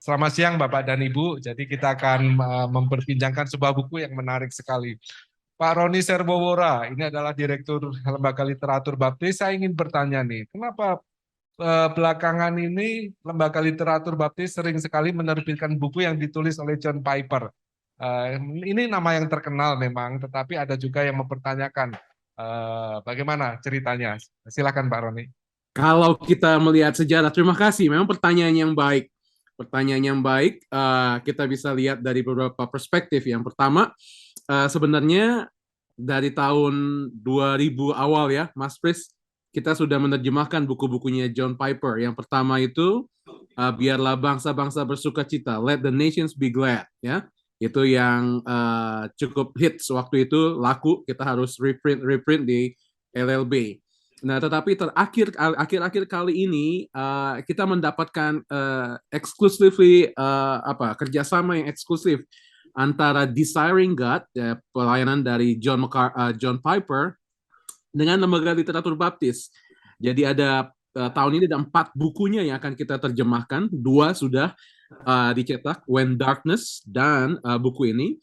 Selamat siang Bapak dan Ibu. Jadi kita akan memperbincangkan sebuah buku yang menarik sekali. Pak Roni Serbowora, ini adalah Direktur Lembaga Literatur Baptis. Saya ingin bertanya nih, kenapa belakangan ini Lembaga Literatur Baptis sering sekali menerbitkan buku yang ditulis oleh John Piper. Ini nama yang terkenal memang, tetapi ada juga yang mempertanyakan bagaimana ceritanya. Silakan Pak Roni. Kalau kita melihat sejarah, terima kasih. Memang pertanyaan yang baik. Pertanyaan yang baik, kita bisa lihat dari beberapa perspektif. Yang pertama, sebenarnya dari tahun 2000 awal ya, Mas Pris, kita sudah menerjemahkan buku-bukunya John Piper. Yang pertama itu, Biarlah Bangsa-Bangsa Bersukacita, Let the Nations Be Glad. Ya, itu yang cukup hits waktu itu, laku. Kita harus reprint di LLB. Nah, tetapi akhir-akhir kali ini kita mendapatkan kerjasama yang eksklusif antara Desiring God, pelayanan dari John Piper, dengan Lembaga Literatur Baptis. Jadi ada tahun ini ada 4 bukunya yang akan kita terjemahkan, 2 sudah dicetak, When Darkness dan buku ini.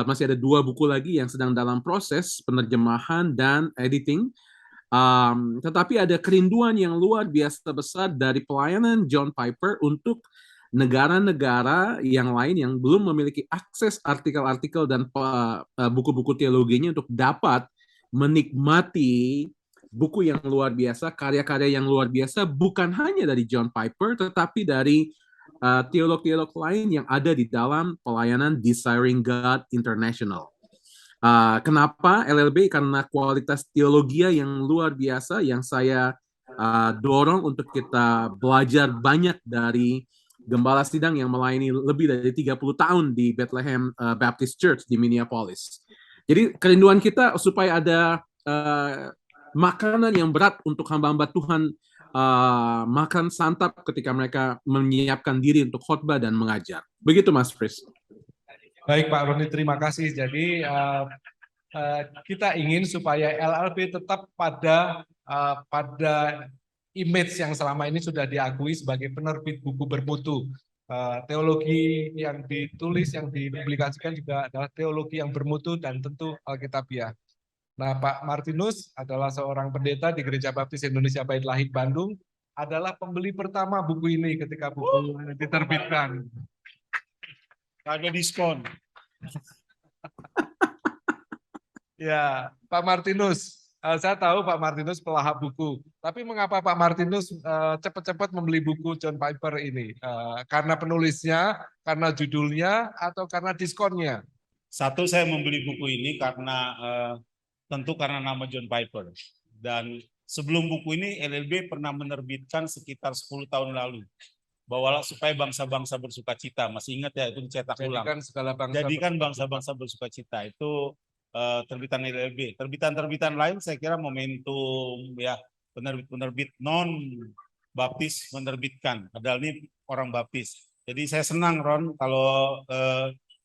Masih ada 2 buku lagi yang sedang dalam proses penerjemahan dan editing. Tetapi ada kerinduan yang luar biasa besar dari pelayanan John Piper untuk negara-negara yang lain yang belum memiliki akses artikel-artikel dan buku-buku teologinya untuk dapat menikmati buku yang luar biasa, karya-karya yang luar biasa, bukan hanya dari John Piper, tetapi dari teolog-teolog lain yang ada di dalam pelayanan Desiring God International. Kenapa LLB? Karena kualitas teologi yang luar biasa yang saya dorong untuk kita belajar banyak dari gembala sidang yang melayani lebih dari 30 tahun di Bethlehem Baptist Church di Minneapolis. Jadi kerinduan kita supaya ada makanan yang berat untuk hamba-hamba Tuhan, makan santap ketika mereka menyiapkan diri untuk khotbah dan mengajar. Begitu Mas Fris. Baik Pak Roni, terima kasih. Jadi kita ingin supaya LLB tetap pada image yang selama ini sudah diakui sebagai penerbit buku bermutu. Teologi yang ditulis, yang dipublikasikan juga adalah teologi yang bermutu dan tentu Alkitabiah. Nah, Pak Martinus adalah seorang pendeta di Gereja Baptis Indonesia Bait Lahir Bandung, adalah pembeli pertama buku ini ketika buku diterbitkan. Ada diskon. Ya, Pak Martinus, saya tahu Pak Martinus pelahap buku, tapi mengapa Pak Martinus cepat-cepat membeli buku John Piper ini? Karena penulisnya, karena judulnya, atau karena diskonnya? Satu, saya membeli buku ini karena tentu karena nama John Piper. Dan sebelum buku ini, LLB pernah menerbitkan sekitar 10 tahun lalu. Bawalah supaya bangsa-bangsa bersukacita. Masih ingat ya, itu dicetak ulang. Jadikan bangsa-bangsa bersukacita. Itu terbitan LLB. Terbitan-terbitan lain saya kira momentum ya, penerbit-penerbit non baptis menerbitkan. Padahal ini orang baptis. Jadi saya senang Ron kalau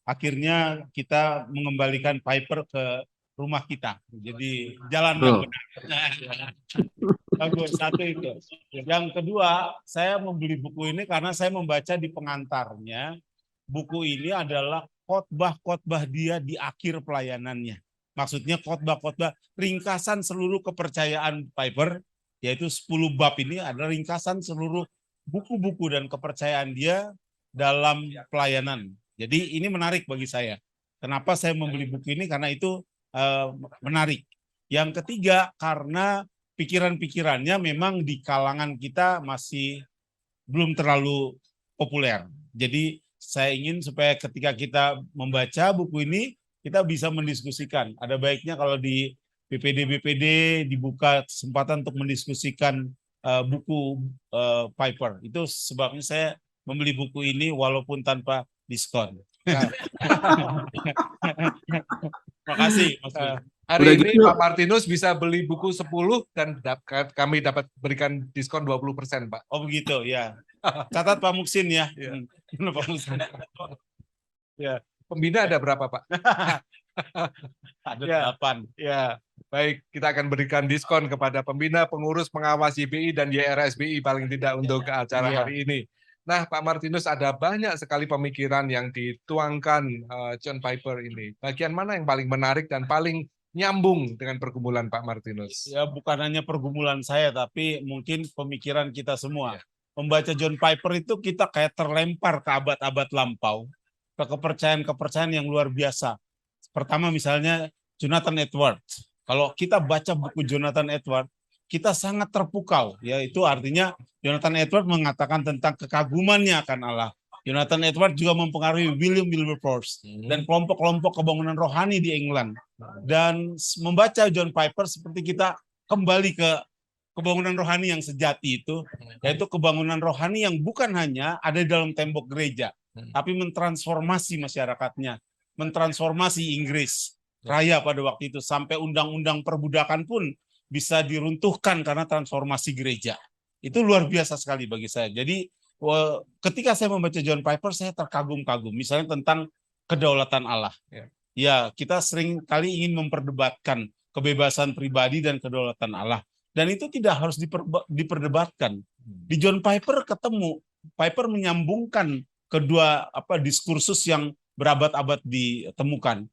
akhirnya kita mengembalikan Piper ke rumah kita. Jadi jalan yang benar. Bagus, satu itu. Yang kedua, saya membeli buku ini karena saya membaca di pengantarnya. Buku ini adalah khotbah-khotbah dia di akhir pelayanannya. Maksudnya khotbah-khotbah ringkasan seluruh kepercayaan Piper, yaitu 10 bab ini adalah ringkasan seluruh buku-buku dan kepercayaan dia dalam pelayanan. Jadi ini menarik bagi saya. Kenapa saya membeli buku ini? Karena itu menarik. Yang ketiga, karena pikiran-pikirannya memang di kalangan kita masih belum terlalu populer. Jadi saya ingin supaya ketika kita membaca buku ini, kita bisa mendiskusikan. Ada baiknya kalau di BPD dibuka kesempatan untuk mendiskusikan buku Piper. Itu sebabnya saya membeli buku ini walaupun tanpa diskon. Makasih Mas. Hari ini Pak Martinus bisa beli buku 10 dan kami dapat berikan diskon 20%, Pak. Oh begitu ya. Catat Pak Muksin ya. Pak Muksin. Ya. Pembina ada berapa, Pak? Ada 8. Ya, baik. Kita akan berikan diskon kepada pembina, pengurus, pengawas YBI dan YRSBI paling tidak untuk acara hari ini. Nah, Pak Martinus, ada banyak sekali pemikiran yang dituangkan John Piper ini. Bagian mana yang paling menarik dan paling nyambung dengan pergumulan Pak Martinus? Ya bukan hanya pergumulan saya, tapi mungkin pemikiran kita semua. Membaca John Piper itu kita kayak terlempar ke abad-abad lampau, ke kepercayaan-kepercayaan yang luar biasa. Pertama misalnya Jonathan Edwards. Kalau kita baca buku Jonathan Edwards, kita sangat terpukau. Ya, itu artinya Jonathan Edwards mengatakan tentang kekagumannya akan Allah. Jonathan Edwards juga mempengaruhi William Wilberforce dan kelompok-kelompok kebangunan rohani di England. Dan membaca John Piper seperti kita kembali ke kebangunan rohani yang sejati itu, yaitu kebangunan rohani yang bukan hanya ada di dalam tembok gereja, tapi mentransformasi masyarakatnya, mentransformasi Inggris Raya pada waktu itu, sampai undang-undang perbudakan pun bisa diruntuhkan karena transformasi gereja. Itu luar biasa sekali bagi saya. Jadi ketika saya membaca John Piper, saya terkagum-kagum. Misalnya tentang kedaulatan Allah. Ya, kita sering kali ingin memperdebatkan kebebasan pribadi dan kedaulatan Allah. Dan itu tidak harus diperdebatkan. Di John Piper Piper menyambungkan kedua diskursus yang berabad-abad ditemukan.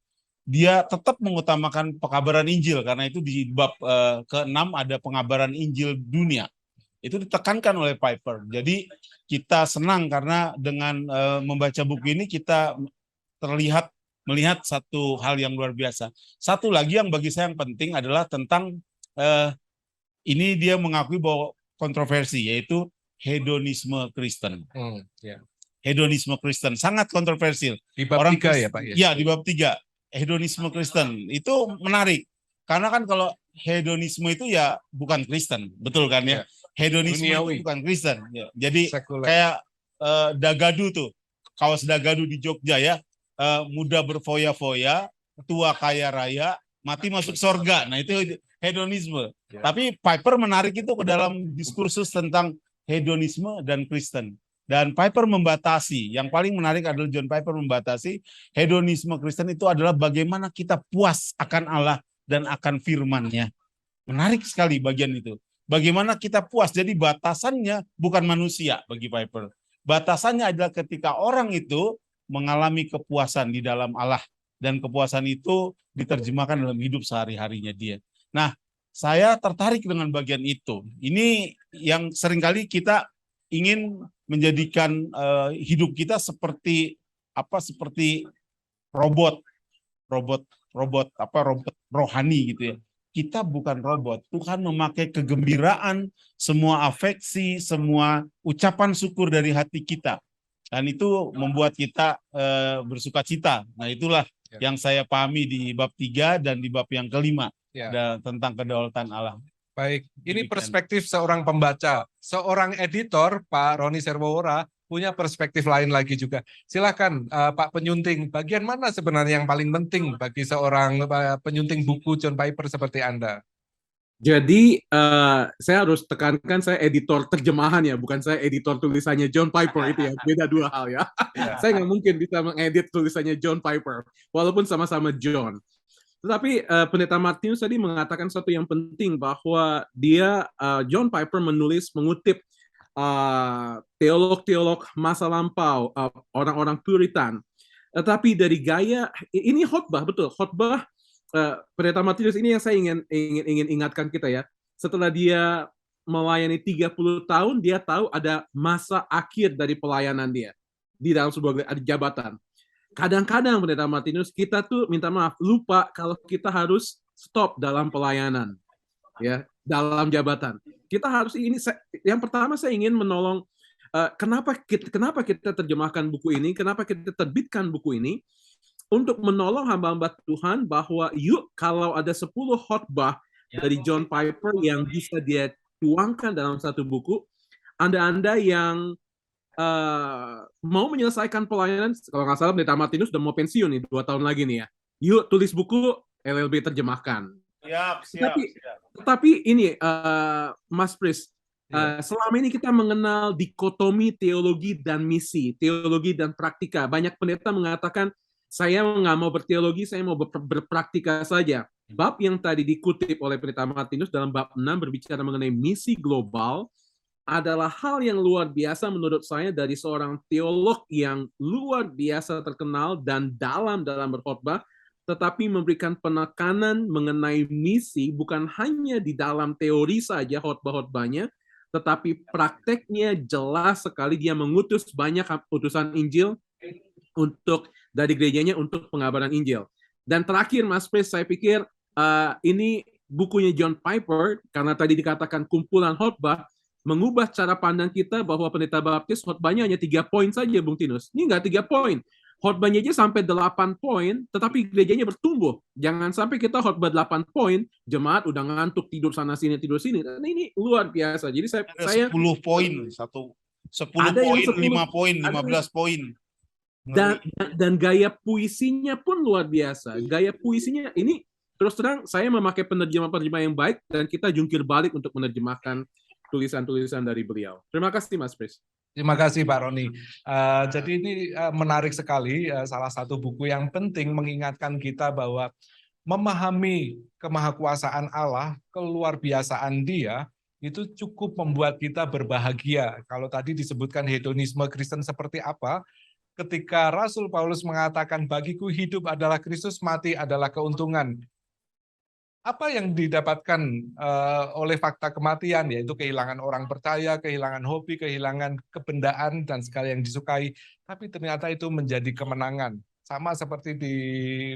Dia tetap mengutamakan pekabaran Injil, karena itu di bab ke-6 ada pengabaran Injil dunia. Itu ditekankan oleh Piper. Jadi kita senang karena dengan membaca buku ini kita melihat satu hal yang luar biasa. Satu lagi yang bagi saya yang penting adalah tentang ini dia mengakui bahwa kontroversi, yaitu hedonisme Kristen. Hedonisme Kristen sangat kontroversial. Di bab 3 ya Pak? Ya, di bab 3. Hedonisme Kristen itu menarik. Karena kan kalau hedonisme itu ya bukan Kristen, betul kan ya? Hedonisme itu bukan Kristen. Ya. Jadi kayak dagadu tuh, kaos dagadu di Jogja ya, muda berfoya-foya, tua kaya raya, mati masuk surga. Nah itu hedonisme. Tapi Piper menarik itu ke dalam diskursus tentang hedonisme dan Kristen. Dan Piper membatasi, yang paling menarik adalah John Piper membatasi hedonisme Kristen itu adalah bagaimana kita puas akan Allah dan akan firman-Nya. Menarik sekali bagian itu. Bagaimana kita puas, jadi batasannya bukan manusia bagi Piper. Batasannya adalah ketika orang itu mengalami kepuasan di dalam Allah. Dan kepuasan itu diterjemahkan dalam hidup sehari-harinya dia. Nah, saya tertarik dengan bagian itu. Ini yang seringkali kita ingin menjadikan hidup kita seperti robot rohani gitu ya. Kita bukan robot. Tuhan memakai kegembiraan, semua afeksi, semua ucapan syukur dari hati kita. Dan itu membuat kita bersukacita. Nah, itulah yang saya pahami di bab 3 dan di bab yang kelima tentang kedaulatan Allah. Baik, ini perspektif seorang pembaca. Seorang editor, Pak Roni Serbowora, punya perspektif lain lagi juga. Silakan Pak Penyunting, bagian mana sebenarnya yang paling penting bagi seorang penyunting buku John Piper seperti Anda? Jadi saya harus tekankan saya editor terjemahan ya, bukan saya editor tulisannya John Piper itu ya, beda dua hal ya. Saya nggak mungkin bisa mengedit tulisannya John Piper, walaupun sama-sama John. Tetapi Pendeta Martinus tadi mengatakan sesuatu yang penting bahwa dia John Piper mengutip teolog-teolog masa lampau, orang-orang Puritan. Tetapi dari gaya ini khotbah, betul khotbah Pendeta Martinus ini yang saya ingin ingatkan kita ya. Setelah dia melayani 30 tahun, dia tahu ada masa akhir dari pelayanan dia di dalam sebuah jabatan. Kadang-kadang Pendeta Martinus kita tuh minta maaf lupa kalau kita harus stop dalam pelayanan ya, dalam jabatan. Kita harus yang pertama saya ingin menolong kenapa kita terjemahkan buku ini, kenapa kita terbitkan buku ini untuk menolong hamba-hamba Tuhan bahwa yuk kalau ada 10 khotbah dari John Piper yang bisa dia tuangkan dalam satu buku, Anda yang mau menyelesaikan pelayanan, kalau nggak salah Pendeta Martinus udah mau pensiun nih 2 tahun lagi nih ya. Yuk tulis buku LLB terjemahkan. Siap. Tetapi ini Mas Pris, selama ini kita mengenal dikotomi teologi dan misi, teologi dan praktika. Banyak pendeta mengatakan saya nggak mau berteologi, saya mau berpraktika saja. Bab yang tadi dikutip oleh Pendeta Martinus dalam bab 6 berbicara mengenai misi global. adalah hal yang luar biasa menurut saya dari seorang teolog yang luar biasa terkenal dan dalam berkhotbah, tetapi memberikan penekanan mengenai misi bukan hanya di dalam teori saja khotbah-khotbahnya, tetapi prakteknya jelas sekali. Dia mengutus banyak utusan Injil untuk dari gerejanya untuk pengabaran Injil. Dan terakhir, Mas Pres, saya pikir ini bukunya John Piper, karena tadi dikatakan kumpulan khotbah, mengubah cara pandang kita bahwa pendeta baptis khotbahnya hanya 3 poin saja, Bung Tinus. Ini enggak 3 poin. Khotbahnya aja sampai 8 poin, tetapi gerejanya bertumbuh. Jangan sampai kita khotbah 8 poin, jemaat udah ngantuk, tidur sana sini. Nah, ini luar biasa. Jadi saya 10 poin, 10 ada yang poin, 5 poin, ada 15 poin. dan gaya puisinya pun luar biasa. Gaya puisinya ini terus terang saya memakai penerjemah yang baik dan kita jungkir balik untuk menerjemahkan tulisan-tulisan dari beliau. Terima kasih, Mas Pris. Terima kasih Pak Roni. Jadi ini menarik sekali, salah satu buku yang penting mengingatkan kita bahwa memahami kemahakuasaan Allah, keluar biasaan Dia, itu cukup membuat kita berbahagia. Kalau tadi disebutkan hedonisme Kristen seperti apa, ketika Rasul Paulus mengatakan bagiku hidup adalah Kristus, mati adalah keuntungan. Apa yang didapatkan oleh fakta kematian, yaitu kehilangan orang percaya, kehilangan hobi, kehilangan kebendaan, dan segala yang disukai. Tapi ternyata itu menjadi kemenangan. Sama seperti di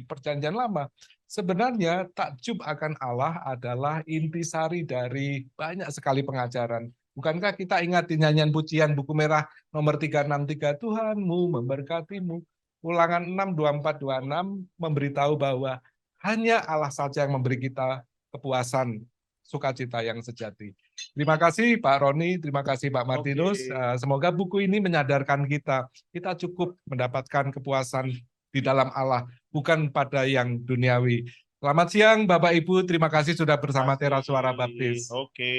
Perjanjian Lama. Sebenarnya takjub akan Allah adalah intisari dari banyak sekali pengajaran. Bukankah kita ingat di nyanyian pujian buku merah nomor 363, Tuhanmu memberkatimu. Ulangan 6, 24, 26 memberitahu bahwa hanya Allah saja yang memberi kita kepuasan, sukacita yang sejati. Terima kasih Pak Roni, terima kasih Pak Martinus. Semoga buku ini menyadarkan kita cukup mendapatkan kepuasan di dalam Allah, bukan pada yang duniawi. Selamat siang Bapak Ibu, terima kasih sudah bersama Teras Suara Baptis. Oke.